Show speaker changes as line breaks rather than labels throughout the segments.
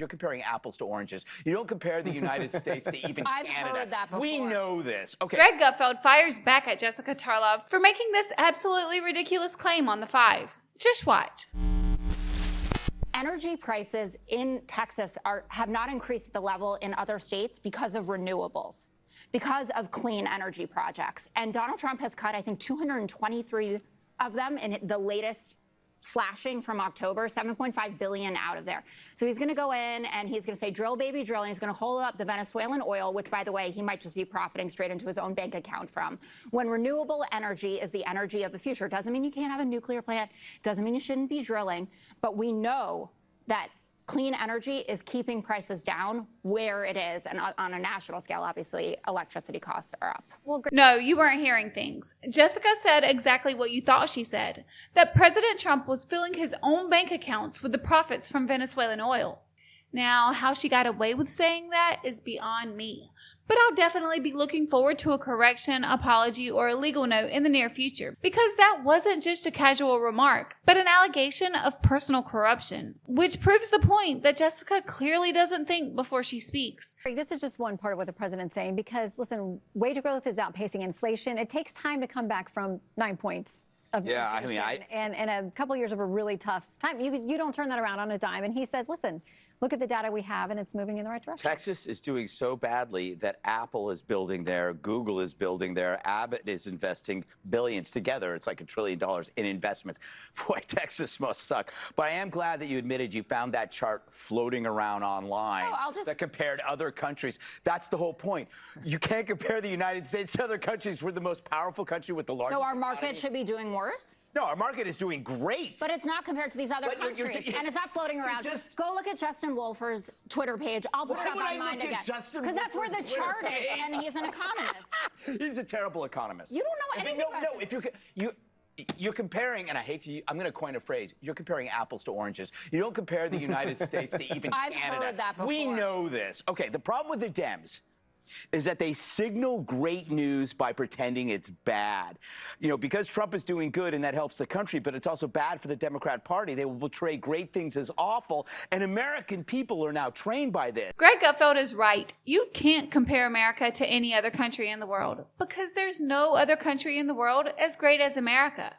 You're comparing apples to oranges. You don't compare the United States to even
I've
Canada.
heard that before.
We know this. Okay.
Greg Gutfeld fires back at Jessica Tarlov for making this absolutely ridiculous claim on the Five. Just watch.
Energy prices in Texas have not increased at the level in other states because of renewables, because of clean energy projects. And Donald Trump has cut, I think, 223 of them in the latest slashing from October, 7.5 billion out of there. So he's going to go in and he's going to say, drill, baby, drill. And he's going to hold up the Venezuelan oil, which, by the way, he might just be profiting straight into his own bank account from. When renewable energy is the energy of the future, it doesn't mean you can't have a nuclear plant. Doesn't mean you shouldn't be drilling. But we know that clean energy is keeping prices down where it is. And on a national scale, obviously, electricity costs are up. Well,
No, you weren't hearing things. Jessica said exactly what you thought she said, that President Trump was filling his own bank accounts with the profits from Venezuelan oil. Now, how she got away with saying that is beyond me. But I'll definitely be looking forward to a correction, apology, or a legal note in the near future, because that wasn't just a casual remark, but an allegation of personal corruption, which proves the point that Jessica clearly doesn't think before she speaks.
This is just one part of what the president's saying, because, listen, wage growth is outpacing inflation. It takes time to come back from 9 points of inflation, and a couple of years of a really tough time. You don't turn that around on a dime. And he says, listen, look at the data we have, and it's moving in the right direction.
Texas is doing so badly that Apple is building there, Google is building there, Abbott is investing billions together. It's like $1 trillion in investments. Boy, Texas must suck. But I am glad that you admitted you found that chart floating around online that compared other countries. That's the whole point. You can't compare the United States to other countries. We're the most powerful country with the largest
so our market
economy.
should be doing worse?
No, our market is doing great.
But it's not compared to these other countries. And it's not floating around. Go look at Justin Wolfer's Twitter page. I'll put it up on mine again. Because that's where the chart is, and he's an economist.
He's a terrible economist.
You don't know anything about
this. If you're comparing, and I hate to, I'm going to coin a phrase, you're comparing apples to oranges. You don't compare the United States to even
I've
Canada.
heard that before.
We know this. Okay, the problem with the Dems is that they signal great news by pretending it's bad. You know, because Trump is doing good and that helps the country, but it's also bad for the Democrat Party. They will portray great things as awful, and American people are now trained by this.
Greg Gutfeld is right. You can't compare America to any other country in the world, because there's no other country in the world as great as America.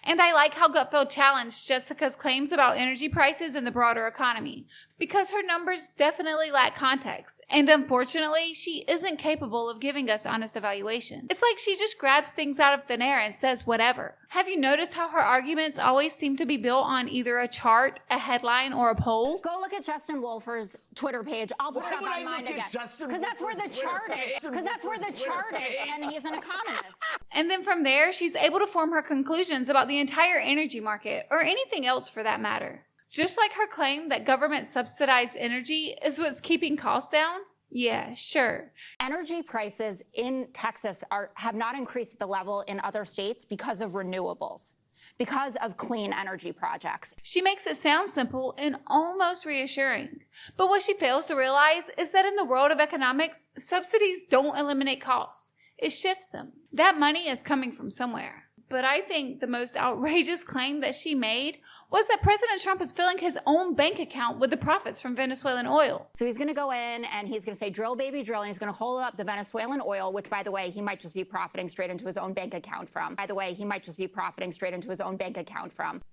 And I like how Gutfeld challenged Jessica's claims about energy prices in the broader economy, because her numbers definitely lack context. And unfortunately, she isn't capable of giving us honest evaluation. It's like she just grabs things out of thin air and says whatever. Have you noticed how her arguments always seem to be built on either a chart, a headline, or a poll?
Go look at Justin Wolfer's Twitter page. I'll put it up on mine again. Because that's where the chart is. Because that's where the chart is, and he's an economist.
And then from there, she's able to form her conclusions about the entire energy market, or anything else for that matter. Just like her claim that government subsidized energy is what's keeping costs down. Yeah, sure.
Energy prices in Texas have not increased at the level in other states because of renewables, because of clean energy projects.
She makes it sound simple and almost reassuring. But what she fails to realize is that in the world of economics, subsidies don't eliminate costs. It shifts them. That money is coming from somewhere. But I think the most outrageous claim that she made was that President Trump is filling his own bank account with the profits from Venezuelan oil.
So he's going to go in and he's going to say, drill, baby, drill. And he's going to hold up the Venezuelan oil, which, by the way, he might just be profiting straight into his own bank account from.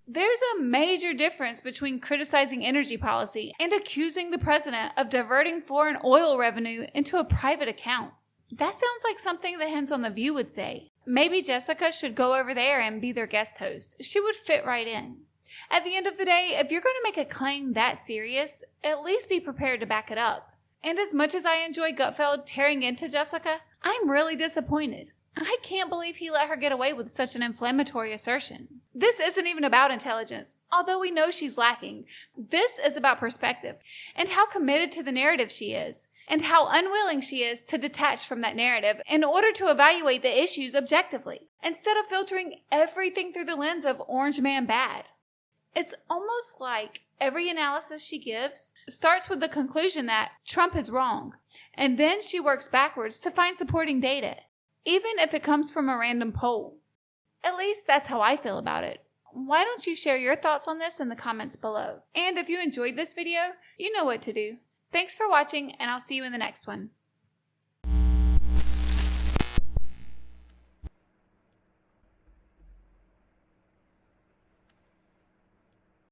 There's a major difference between criticizing energy policy and accusing the president of diverting foreign oil revenue into a private account. That sounds like something the Hens on The View would say. Maybe Jessica should go over there and be their guest host. She would fit right in. At the end of the day, if you're going to make a claim that serious, at least be prepared to back it up. And as much as I enjoy Gutfeld tearing into Jessica, I'm really disappointed. I can't believe he let her get away with such an inflammatory assertion. This isn't even about intelligence, although we know she's lacking. This is about perspective and how committed to the narrative she is, and how unwilling she is to detach from that narrative in order to evaluate the issues objectively, instead of filtering everything through the lens of Orange Man bad. It's almost like every analysis she gives starts with the conclusion that Trump is wrong, and then she works backwards to find supporting data, even if it comes from a random poll. At least that's how I feel about it. why don't you share your thoughts on this in the comments below? And if you enjoyed this video, you know what to do. Thanks for watching, and I'll see you in the next one.